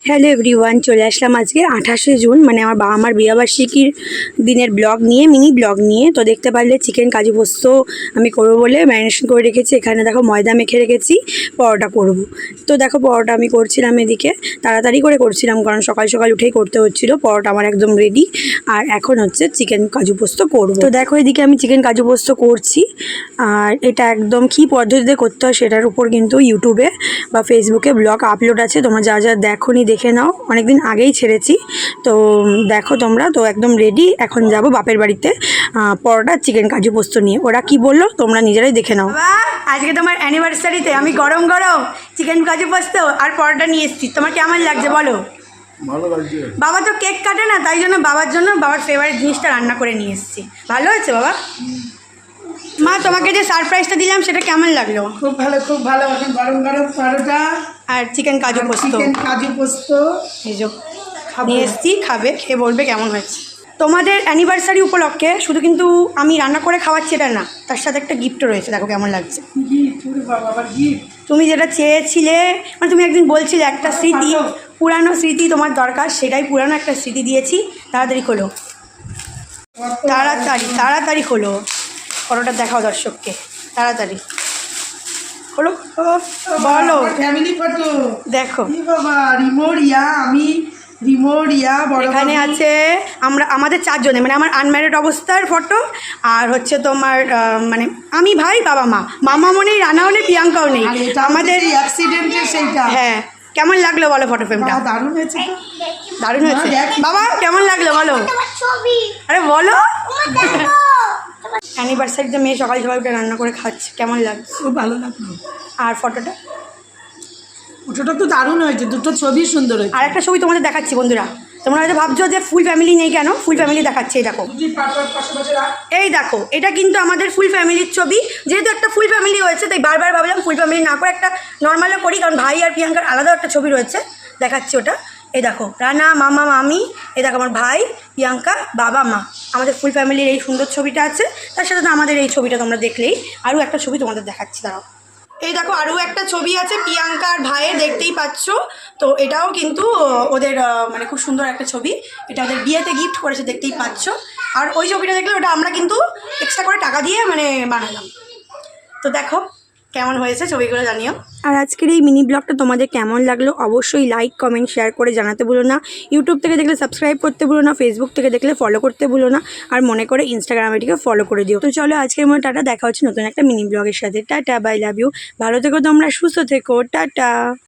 Hello everyone, চলে আসলাম আজকে 28শে June, মানে আমার বাবা মার বিয়েবার্ষিকীর দিনের ব্লগ নিয়ে, মিনি ব্লগ নিয়ে। তো দেখতে পারলে চিকেন কাজু পোস্ত আমি করবো বলে ম্যারিনেশন করে রেখেছি। এখানে দেখো ময়দা মেখে রেখেছি, পরোটা করব। তো দেখো পরোটা আমি করছিলাম, এদিকে তাড়াতাড়ি করে করছিলাম কারণ সকাল সকাল উঠেই করতে হচ্ছিলো। পরোটা আমার একদম রেডি, আর এখন হচ্ছে চিকেন কাজু পোস্ত করব। তো দেখো এদিকে আমি চিকেন কাজু পোস্ত করছি, আর এটা একদম কী পদ্ধতিতে করতে হয় সেটার উপর কিন্তু ইউটিউবে বা ফেসবুকে ব্লগ আপলোড আছে, তোমরা যা যা দেখোনি দেখে নাও, অনেকদিন আগেই ছেড়েছি। তো দেখো তোমরা। তো একদম রেডি, এখন যাব বাপের বাড়িতে পরোটা চিকেন কাজু পোস্ত নিয়ে। ওরা কি বললো তোমরা নিজেরাই দেখে নাও। আজকে তোমার অ্যানিভার্সারিতে আমি গরম গরম চিকেন কাজু পোস্ত আর পরোটা নিয়ে এসেছি, তোমার কেমন লাগছে বলো? ভালো লাগছে। বাবা তো কেক কাটে না, তাই জন্য বাবার জন্য বাবার ফেভারিট জিনিসটা রান্না করে নিয়ে এসেছি। ভালো হয়েছে বাবা? মা তোমাকে যে সারপ্রাইজটা দিলাম সেটা কেমন লাগলো? খুব ভালো, খুব ভালো। এখন গরম গরম পরোটা আর চিকেন কাজু পোস্ত, চিকেন কাজু পোস্ত এই যে নিয়ে এসেছি, খাবে, খেয়ে বলবে কেমন হয়েছে। তোমাদের অ্যানিভার্সারি উপলক্ষে শুধু কিন্তু আমি রান্না করে খাওয়াচ্ছি এটা না, তার সাথে একটা গিফটও রয়েছে, দেখো কেমন লাগছে। তুমি যেটা চেয়েছিলে, মানে তুমি একদিন বলছিলে একটা স্মৃতি, পুরানো স্মৃতি তোমার দরকার, সেটাই পুরানো একটা স্মৃতি দিয়েছি। তাড়াতাড়ি খোলো, তাড়াতাড়ি তাড়াতাড়ি খোলো, ফটোটা দেখাও দর্শককে, তাড়াতাড়ি খোলো, বলো। ফ্যামিলি ফটো দেখো বাবা, রিমোরিয়া, আমি রিমোরিয়া, এখানে আছে আমরা আমাদের চারজনে, মানে আমার আনম্যারিড অবস্থার ফটো, আর হচ্ছে তোমার মানে আমি, ভাই, বাবা, মা, মামাও নেই, রানাও নেই, প্রিয়াঙ্কাও নেই, আমাদের অ্যাক্সিডেন্টের সেইটা। হ্যাঁ, কেমন লাগলো বলো ফটো ফ্রেমটা? দারুণ হয়েছে তো, দারুণ হয়েছে। বাবা কেমন লাগলো বলো? আরে বলো। অ্যানিভার্সারিতে মেয়ে সকাল সকাল উঠে রান্না করে খাচ্ছে, কেমন লাগছে? খুব ভালো লাগলো। আর ফটোটা, ফটোটা তো দারুণ হয়েছে, দুটো ছবি সুন্দর হয়েছে। আর একটা ছবি তোমাদের দেখাচ্ছি বন্ধুরা, তোমরা হয়তো ভাবছো যে ফুল ফ্যামিলি নেই কেন, ফুল ফ্যামিলি দেখাচ্ছে। এই দেখো, এই দেখো, এটা কিন্তু আমাদের ফুল ফ্যামিলির ছবি। যেহেতু একটা ফুল ফ্যামিলি হয়েছে তাই বারবার ভাবলাম ফুল ফ্যামিলি না করে একটা নর্মালও করি, কারণ ভাই আর প্রিয়াঙ্কার আলাদাও একটা ছবি রয়েছে, দেখাচ্ছি ওটা। এই দেখো, রানা, মামা, মামি, এই দেখো আমার ভাই, প্রিয়াঙ্কা, বাবা, মা, আমাদের ফুল ফ্যামিলির এই সুন্দর ছবিটা আছে। তার সাথে তো আমাদের এই ছবিটা তোমরা দেখলেই, আরও একটা ছবি তোমাদের দেখাচ্ছি, দাঁড়াও। এই দেখো আরও একটা ছবি আছে প্রিয়াঙ্কা আর ভাইয়ের, দেখতেই পাচ্ছ। তো এটাও কিন্তু ওদের মানে খুব সুন্দর একটা ছবি, এটা ওদের বিয়েতে গিফট করেছে, দেখতেই পাচ্ছ। আর ওই ছবিটা দেখলে ওটা আমরা কিন্তু এক্সট্রা করে টাকা দিয়ে মানে বানালাম। তো দেখো কেমন হয়েছে ছবিগুলো জানিও। আর আজকের এই মিনি ব্লগটা তোমাদের কেমন লাগলো অবশ্যই লাইক, কমেন্ট, শেয়ার করে জানাতে ভুলো না। ইউটিউব থেকে দেখলে সাবস্ক্রাইব করতে ভুলো না, ফেসবুক থেকে দেখলে ফলো করতে ভুলো না, আর মনে করে ইনস্টাগ্রাম আইডিকে ফলো করে দিও। তো চলো আজকের মতো টাটা, দেখা হচ্ছে নতুন একটা মিনি ব্লগের সাথে। টাটা, বাই, লাভ ইউ, ভালো থেকো তোমরা, সুস্থ থেকো, টাটা।